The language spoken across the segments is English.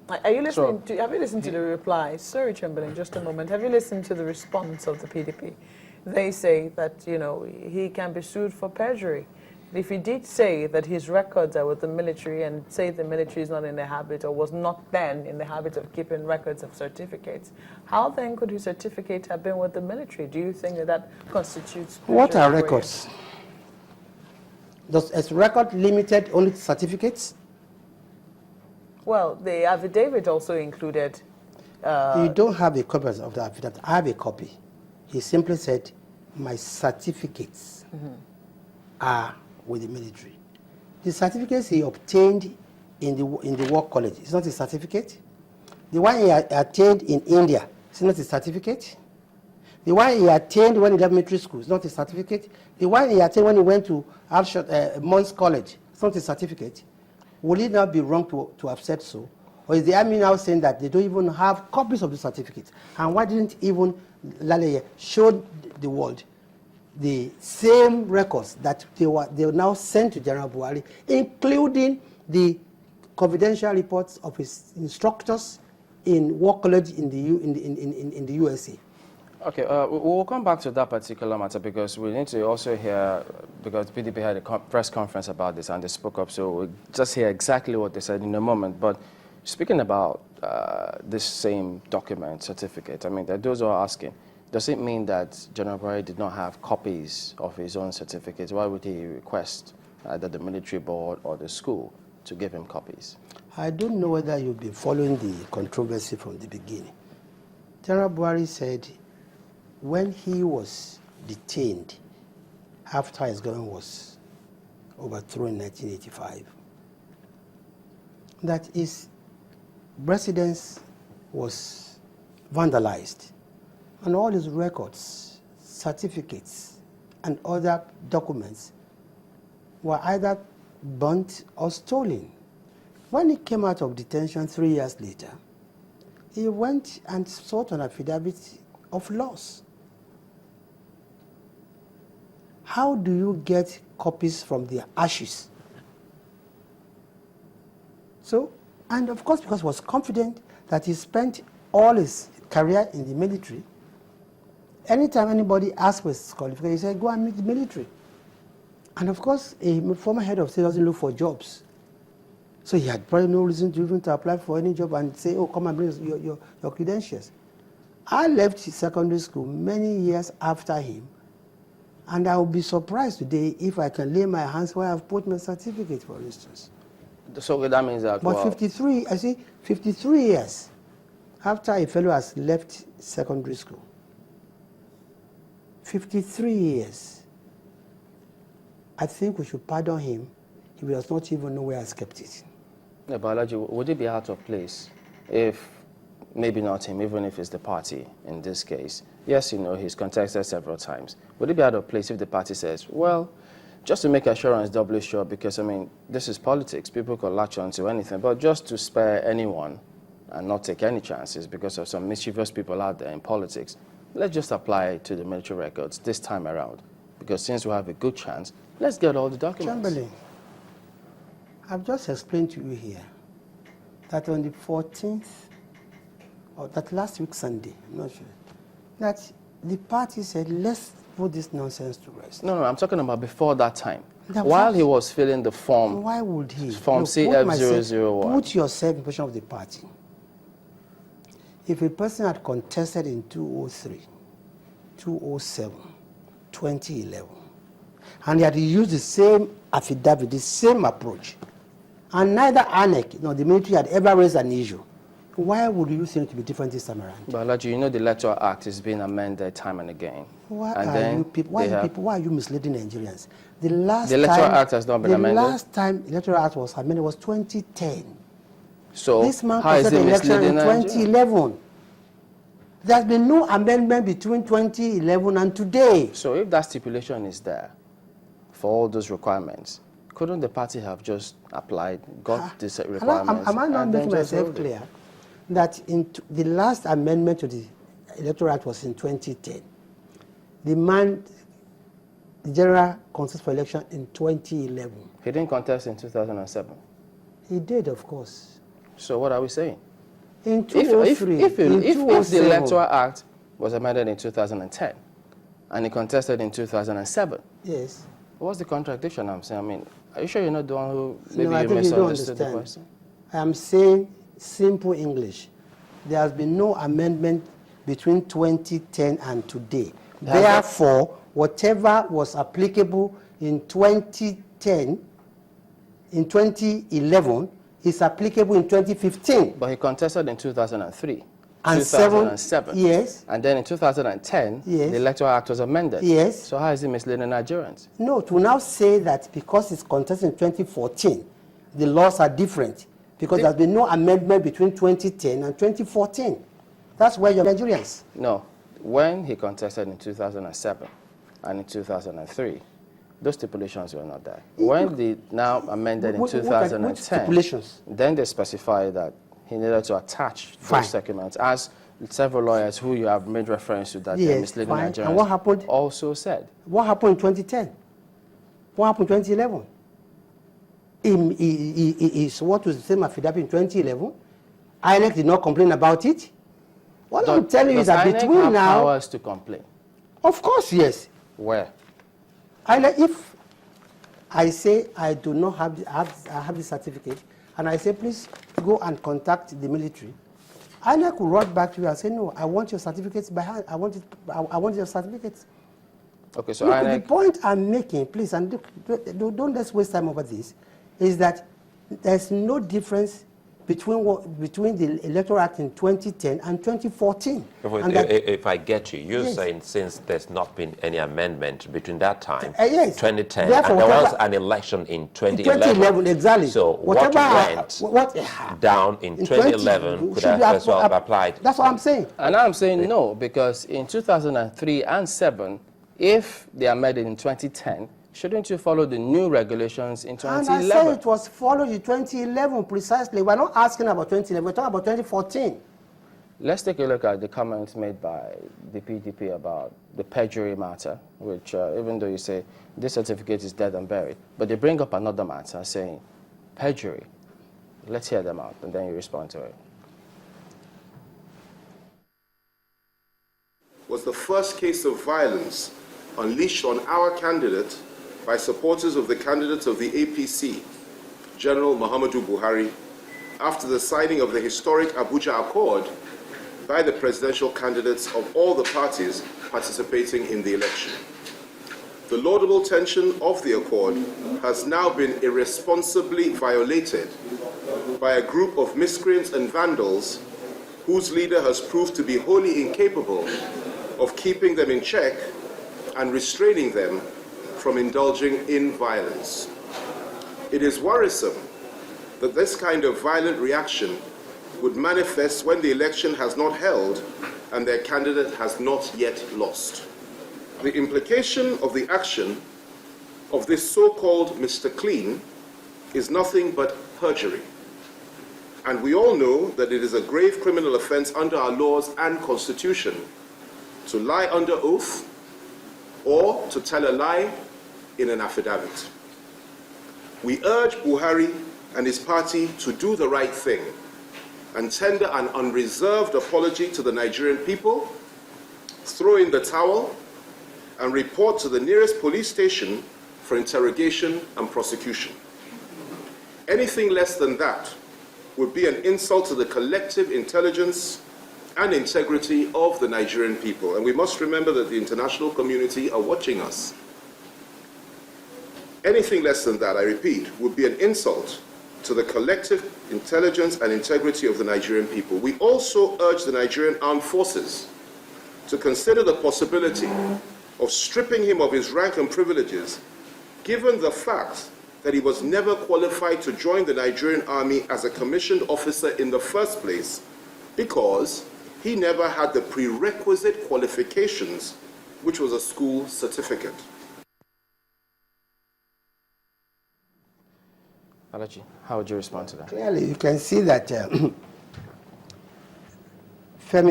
Are you listening to, have you listened to the reply? Sorry, Chamberlain, just a moment. Have you listened to the response of the PDP? They say that, you know, he can be sued for perjury. If he did say that his records are with the military and say the military is not in the habit or was not then in the habit of keeping records of certificates, how then could his certificate have been with the military? Do you think that that constitutes perjury? What are records? Does a record limited only to certificates? Well, the affidavit also included... you don't have a copy of the affidavit. I have a copy. He simply said, my certificates are with the military. The certificates he obtained in the war college is not a certificate. The one he attained in India is not a certificate. The one he attained when he left military school is not a certificate. The one he attained when he went to Mons College is not a certificate. Will it not be wrong to have said so? Or is the army now saying that they don't even have copies of the certificates? And why didn't even Laleye show the world the same records that they now sent to General Buhari, including the confidential reports of his instructors in war college in the USA? Okay, we'll come back to that particular matter because we need to also hear, because PDP had a press conference about this and they spoke up, so we'll just hear exactly what they said in a moment. But speaking about this same document, certificate, I mean, those who are asking, does it mean that General Buhari did not have copies of his own certificates? Why would he request either the military board or the school to give him copies? I don't know whether you've been following the controversy from the beginning. General Buhari said when he was detained after his government was overthrown in 1985, that his residence was vandalized and all his records, certificates, and other documents were either burnt or stolen. When he came out of detention 3 years later, he went and sought an affidavit of loss. How do you get copies from the ashes? So, and of course, because he was confident that he spent all his career in the military, anytime anybody asked for his qualification, he said, go and meet the military. And of course, a former head of state doesn't look for jobs. So he had probably no reason to even to apply for any job and say, oh, come and bring your credentials. I left secondary school many years after him, and I will be surprised today if I can lay my hands where I've put my certificate, for instance. So that means that... But well, 53 years after a fellow has left secondary school, 53 years, I think we should pardon him if he does not even know where he's kept it. Yeah, but would it be out of place if, maybe not him, even if it's the party in this case? Yes, you know, he's contested several times. Would it be out of place if the party says, well, just to make assurance doubly sure, because, I mean, this is politics. People could latch on to anything. But just to spare anyone and not take any chances because of some mischievous people out there in politics, let's just apply it to the military records this time around. Because since we have a good chance, let's get all the documents. Chamberlain, I've just explained to you here that on the 14th, or that last week Sunday, I'm not sure, that the party said, let's put this nonsense to rest. No, I'm talking about before that time. While he was filling the form, why would he? Form CF001. Put yourself in the position of the party. If a person had contested in 2003, 2007, 2011, and he had used the same affidavit, the same approach, and neither ANEC nor the military had ever raised an issue, why would you think it to be different this time around? But you know the Electoral Act is being amended time and again. Why are you misleading Nigerians? The Electoral Act has not been amended? The last time the Electoral Act was amended was 2010. So this man how is it the election in misleading 2011. There has been no amendment between 2011 and today. So if that stipulation is there for all those requirements, couldn't the party have just applied, got these requirements? Am I not making myself clear that in the last amendment to the Electoral Act was in 2010? The general contest for election in 2011. He didn't contest in 2007? He did, of course. So what are we saying? In 2003, if in the 2007, Electoral Act was amended in 2010 and it contested in 2007, yes. what's the contradiction I'm saying? I mean, are you sure you're not the one who maybe No, I you think you don't misunderstood the understand. question? I'm saying simple English. There has been no amendment between 2010 and today. Therefore, whatever was applicable in 2010, in 2011, is applicable in 2015. But he contested in 2003. And 2007. Yes. And then in 2010, Yes. the Electoral Act was amended. Yes. So how is it misleading Nigerians? No, to now say that because it's contested in 2014, the laws are different. Because there's been no amendment between 2010 and 2014. That's where you're Nigerians. No. When he contested in 2007 and in 2003, those stipulations were not there. When they now amended in 2010, which stipulations? then they specified that he needed to attach Fine. those documents, as several lawyers who you have made reference to that they're Yes, misleading fine. Nigerians And what happened? also said. What happened in 2010? What happened in 2011? Is what was the same affidavit in 2011? INEC did not complain about it. What I'm telling you is that Does INEC between have now, powers to complain? of course, yes. Where? If I say I do not have I have the certificate, and I say please go and contact the military, INEC will write back to you and say no, I want your certificates by hand. I want your certificates. Okay, so Look, INEC. the point I'm making, please, and don't let's waste time over this, is that there's no difference between the Electoral Act in 2010 and 2014. If I get you, you're Yes. saying since there's not been any amendment between that time, Yes. 2010, Therefore, and there was whatever- an election in In 2011. 2011, exactly. So Whatever what went down in 2011 could have as well applied. That's what I'm saying. And I'm saying no, because in 2003 and 7, if they amended in 2010, shouldn't you follow the new regulations in And I 2011? said it was followed in 2011 precisely. We're not asking about 2011, we're talking about 2014. Let's take a look at the comments made by the PDP about the perjury matter, which even though you say this certificate is dead and buried, but they bring up another matter saying perjury. Let's hear them out and then you respond to it. Was the first case of violence unleashed on our candidate by supporters of the candidate of the APC, General Mohammed Buhari, after the signing of the historic Abuja Accord by the presidential candidates of all the parties participating in the election. The laudable tension of the accord has now been irresponsibly violated by a group of miscreants and vandals whose leader has proved to be wholly incapable of keeping them in check and restraining them from indulging in violence. It is worrisome that this kind of violent reaction would manifest when the election has not held and their candidate has not yet lost. The implication of the action of this so-called Mr. Clean is nothing but perjury. And we all know that it is a grave criminal offense under our laws and constitution to lie under oath or to tell a lie in an affidavit. We urge Buhari and his party to do the right thing and tender an unreserved apology to the Nigerian people, throw in the towel, and report to the nearest police station for interrogation and prosecution. Anything less than that would be an insult to the collective intelligence and integrity of the Nigerian people. And we must remember that the international community are watching us. Anything less than that, I repeat, would be an insult to the collective intelligence and integrity of the Nigerian people. We also urge the Nigerian armed forces to consider the possibility of stripping him of his rank and privileges, given the fact that he was never qualified to join the Nigerian army as a commissioned officer in the first place, because he never had the prerequisite qualifications, which was a school certificate. Alaji, how would you respond to that? Clearly, you can see that Femi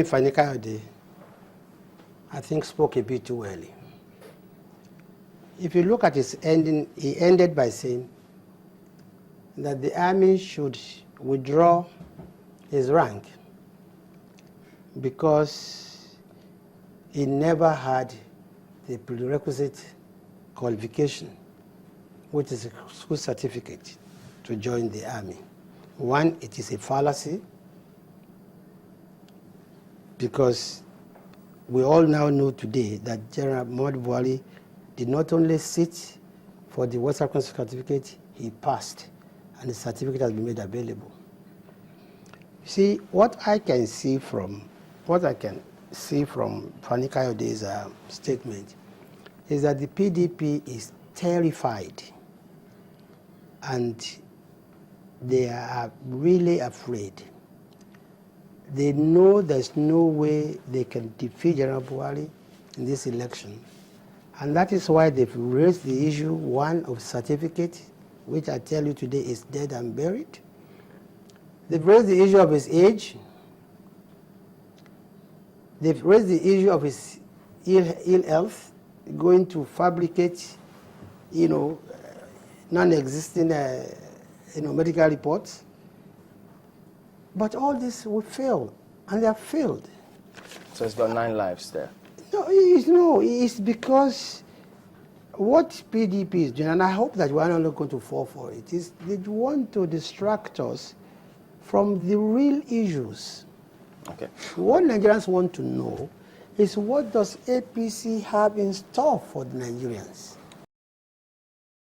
Fani-Kayode, I think, spoke a bit too early. If you look at his ending, he ended by saying that the army should withdraw his rank because he never had the prerequisite qualification, which is a school certificate, to join the army. One, it is a fallacy, because we all now know today that General Muhammad Buhari did not only sit for the West African certificate, he passed, and the certificate has been made available. See, what I can see from Fani Kayode's statement is that the PDP is terrified, and they are really afraid. They know there's no way they can defeat General Buhari in this election. And that is why they've raised the issue, one, of certificate, which I tell you today is dead and buried. They've raised the issue of his age. They've raised the issue of his ill health, going to fabricate, non-existing, medical reports. But all this will fail, and they have failed. So it's got 9 lives there. No, it's because what PDP is doing, and I hope that we are not going to fall for it, is they want to distract us from the real issues. Okay. What Nigerians want to know is, what does APC have in store for the Nigerians?